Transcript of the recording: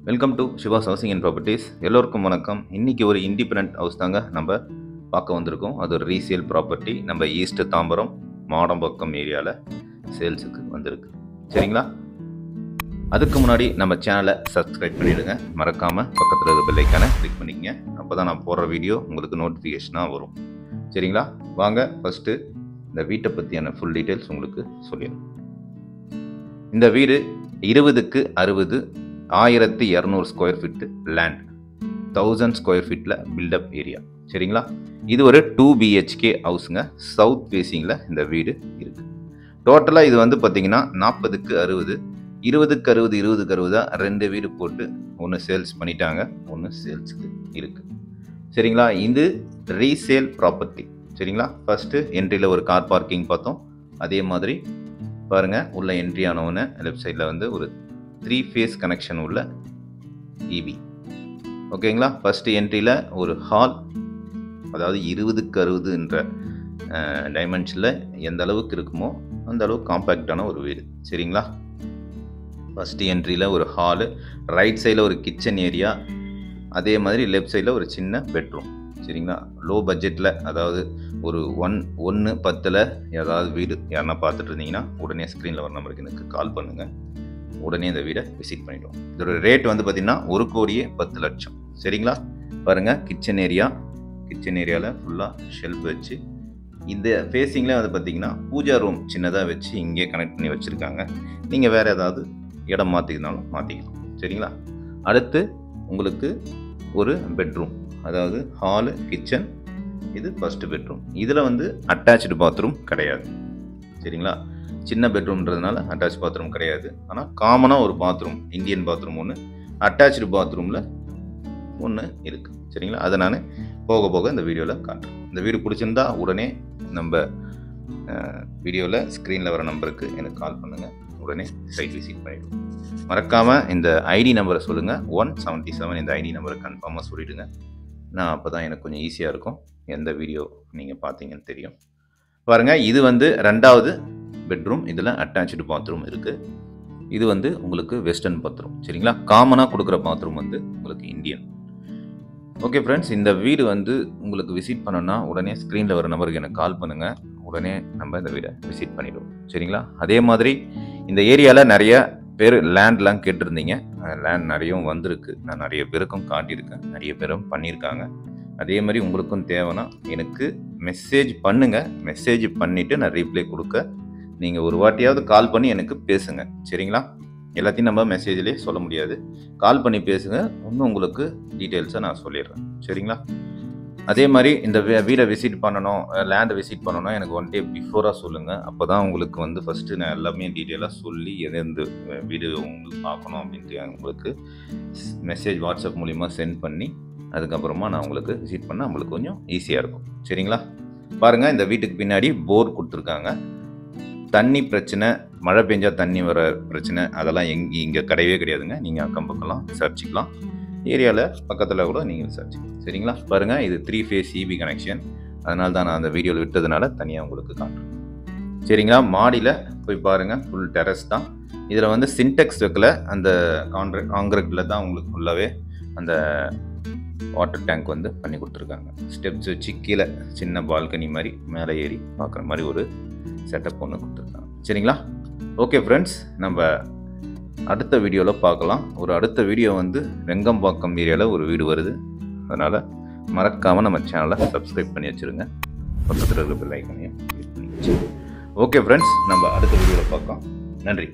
Welcome to Siva's housing and properties. எல்லோருக்கும் வணக்கம். இன்றைக்கி ஒரு இண்டிபெண்டன்ட் ஹவுஸ் தாங்க நம்ம பார்க்க வந்திருக்கோம். அது ஒரு ரீசேல் ப்ராப்பர்ட்டி. நம்ம ஈஸ்ட் தாம்பரம் மாடம்பாக்கம் ஏரியாவில் சேல்ஸுக்கு வந்திருக்கு. சரிங்களா? அதுக்கு முன்னாடி நம்ம சேனலை சப்ஸ்கிரைப் பண்ணிவிடுங்க. மறக்காமல் பக்கத்தில் இருக்க பெல் ஐக்கானை கிளிக் பண்ணிக்கங்க. அப்போ தான் நான் போடுற வீடியோ உங்களுக்கு நோட்டிஃபிகேஷனாக வரும். சரிங்களா? வாங்க ஃபஸ்ட்டு இந்த வீட்டை பற்றியான ஃபுல் டீட்டெயில்ஸ் உங்களுக்கு சொல்லிடுறேன். இந்த வீடு 20க்கு 60 1200 ஸ்கொயர் ஃபீட்டு லேண்ட், 1000 ஸ்கொயர் ஃபீட்டில் பில்டப் ஏரியா. சரிங்களா? இது ஒரு 2 BHK ஹவுஸுங்க. சவுத் ஃபேஸிங்கில் இந்த வீடு இருக்குது. டோட்டலாக இது வந்து பார்த்திங்கன்னா 40க்கு 60, 20க்கு 60, 20க்கு 60 2 வீடு போட்டு ஒன்று சேல்ஸ் பண்ணிட்டாங்க, ஒன்று சேல்ஸுக்கு இருக்குது. சரிங்களா? இது ரீசேல் ப்ராப்பர்ட்டி. சரிங்களா? ஃபஸ்ட்டு என்ட்ரியில் ஒரு கார் பார்க்கிங் பார்த்தோம். அதே மாதிரி பாருங்கள், உள்ள என்ட்ரி ஆனவுன்னு லெஃப்ட் சைடில் வந்து ஒரு 3 ஃபேஸ் கனெக்ஷன் உள்ள EB. ஓகேங்களா? ஃபஸ்ட்டு என்ட்ரியில் ஒரு ஹால், அதாவது 20க்கு 60ன்ற டைமென்ஷனில் எந்த அளவுக்கு இருக்குமோ அந்த அளவுக்கு காம்பேக்டான ஒரு வீடு. சரிங்களா? ஃபஸ்ட்டு என்ட்ரியில் ஒரு ஹாலு, ரைட் சைடில் ஒரு கிச்சன் ஏரியா, அதே மாதிரி லெஃப்ட் சைடில் ஒரு சின்ன பெட்ரூம். சரிங்களா? லோ பட்ஜெட்டில், அதாவது ஒரு 1-10 ஏதாவது வீடு யாருன்னா பார்த்துட்டு இருந்தீங்கன்னா உடனே ஸ்க்ரீனில் வர நம்பருக்கு எனக்கு கால் பண்ணுங்கள். உடனே இந்த வீடை விசிட் பண்ணிவிடுவோம். இதோட ரேட் வந்து பார்த்திங்கன்னா 1,10,00,000. சரிங்களா? பாருங்கள், கிச்சன் ஏரியாவில் ஃபுல்லாக ஷெல்ஃப் வச்சு, இந்த ஃபேஸிங்கில் வந்து பார்த்திங்கன்னா பூஜா ரூம் சின்னதாக வச்சு இங்கே கனெக்ட் பண்ணி வச்சுருக்காங்க. நீங்கள் வேறு ஏதாவது இடம் மாற்றிக்கினாலும் மாற்றிக்கலாம். சரிங்களா? அடுத்து உங்களுக்கு ஒரு பெட்ரூம், அதாவது ஹாலு, கிச்சன், இது ஃபஸ்ட்டு பெட்ரூம். இதில் வந்து அட்டாச்சு பாத்ரூம் கிடையாது. சரிங்களா? சின்ன பெட்ரூம்ன்றதுனால அட்டாச் பாத்ரூம் கிடையாது. ஆனால் காமனாக ஒரு பாத்ரூம், இந்தியன் பாத்ரூம் ஒன்று, அட்டாச்சு பாத்ரூமில் ஒன்று இருக்குது. சரிங்களா? அதை நான் போக போக இந்த வீடியோவில் காட்டுறேன். இந்த வீடு பிடிச்சிருந்தா உடனே நம்ம வீடியோவில் ஸ்க்ரீனில் வர நம்பருக்கு எனக்கு கால் பண்ணுங்கள். உடனே சைட் விசிட் பண்ணிவிடுவோம். மறக்காமல் இந்த ஐடி நம்பரை சொல்லுங்கள். 177 இந்த ஐடி நம்பரை கன்ஃபார்மாக சொல்லிவிடுங்க. நான் அப்போ தான் எனக்கு கொஞ்சம் ஈஸியாக இருக்கும், எந்த வீடியோ நீங்கள் பார்த்தீங்கன்னு தெரியும். பாருங்கள், இது வந்து 2வது பெட்ரூம். இதில் அட்டாச்சு பாத்ரூம் இருக்குது. இது வந்து உங்களுக்கு வெஸ்டர்ன் பாத்ரூம். சரிங்களா? காமனாக கொடுக்குற பாத்ரூம் வந்து உங்களுக்கு இந்தியன். ஓகே ஃப்ரெண்ட்ஸ், இந்த வீடு வந்து உங்களுக்கு விசிட் பண்ணணும்னா உடனே ஸ்க்ரீனில் வர நம்பருக்கு எனக்கு கால் பண்ணுங்கள். உடனே நம்ம இந்த வீடை விசிட் பண்ணிவிடுவோம். சரிங்களா? அதே மாதிரி இந்த ஏரியாவில் நிறைய பேர் லேண்ட்லாம் கேட்டிருந்தீங்க. லேண்ட் நிறையவும் வந்திருக்கு. நான் நிறைய பேருக்கும் காட்டியிருக்கேன், நிறைய பேரும் பண்ணியிருக்காங்க. அதே மாதிரி உங்களுக்கும் தேவைன்னா எனக்கு மெசேஜ் பண்ணுங்கள். மெசேஜ் பண்ணிவிட்டு நான் ரீப்ளை கொடுக்க, நீங்கள் ஒரு வாட்டியாவது கால் பண்ணி எனக்கு பேசுங்க. சரிங்களா? எல்லாத்தையும் நம்ம மெசேஜ்லேயே சொல்ல முடியாது. கால் பண்ணி பேசுங்க, இன்னும் உங்களுக்கு டீட்டெயில்ஸை நான் சொல்லிடுறேன். சரிங்களா? அதே மாதிரி இந்த வீடை விசிட் பண்ணணும், லேண்டை விசிட் பண்ணணும், எனக்கு 1 day பிஃபோராக சொல்லுங்கள். அப்போ தான் உங்களுக்கு வந்து ஃபஸ்ட்டு நான் எல்லாமே டீட்டெயிலாக சொல்லி எந்த வீடு உங்களுக்கு பார்க்கணும் அப்படின்ட்டு உங்களுக்கு மெசேஜ் வாட்ஸ்அப் மூலிமா சென்ட் பண்ணி அதுக்கப்புறமா நான் உங்களுக்கு விசிட் பண்ணால் நம்மளுக்கு கொஞ்சம் ஈஸியாக இருக்கும். சரிங்களா? பாருங்கள், இந்த வீட்டுக்கு பின்னாடி போர் கொடுத்துருக்காங்க. தண்ணி பிரச்சனை, மழை பெஞ்சால் தண்ணி வர பிரச்சனை, அதெல்லாம் இங்கே கிடையவே கிடையாதுங்க. நீங்கள் அக்கம் பக்கம்லாம் விசாரிச்சிக்கலாம். ஏரியாவில் பக்கத்தில் கூட நீங்கள் விசாரிச்சிக்கலாம். சரிங்களா? பாருங்கள், இது 3 ஃபேஸ் EB கனெக்ஷன். அதனால தான் நான் அந்த வீடியோவில் விட்டதுனால தனியாக உங்களுக்கு காட்டுறேன். சரிங்களா? மாடியில் போய் பாருங்கள், ஃபுல் டெரஸ் தான். இதில் வந்து சின்டெக்ஸ் வைக்கல, அந்த காங்கிரீட்டில் தான் உங்களுக்கு ஃபுல்லாகவே அந்த வாட்டர் டேங்க் வந்து பண்ணி கொடுத்துருக்காங்க. ஸ்டெப்ஸ் வச்சு கீழே சின்ன பால்கனி மாதிரி மேலே ஏறி பார்க்குற மாதிரி ஒரு செட்டப் ஒன்று கொடுத்துருக்காங்க. சரிங்களா? ஓகே ஃப்ரெண்ட்ஸ், நம்ம அடுத்த வீடியோவில் பார்க்கலாம். அடுத்த வீடியோ வந்து வெங்கம்பாக்கம் ஏரியாவில் ஒரு வீடு வருது. அதனால் மறக்காமல் நம்ம சேனலை சப்ஸ்கிரைப் பண்ணி வச்சுருங்க. பக்கத்தில் இருக்கிற பெல் ஐக்கானையும் கிளிக் பண்ணி வச்சுருங்க. ஓகே ஃப்ரெண்ட்ஸ், நம்ம அடுத்த வீடியோவில் பார்க்கலாம். நன்றி.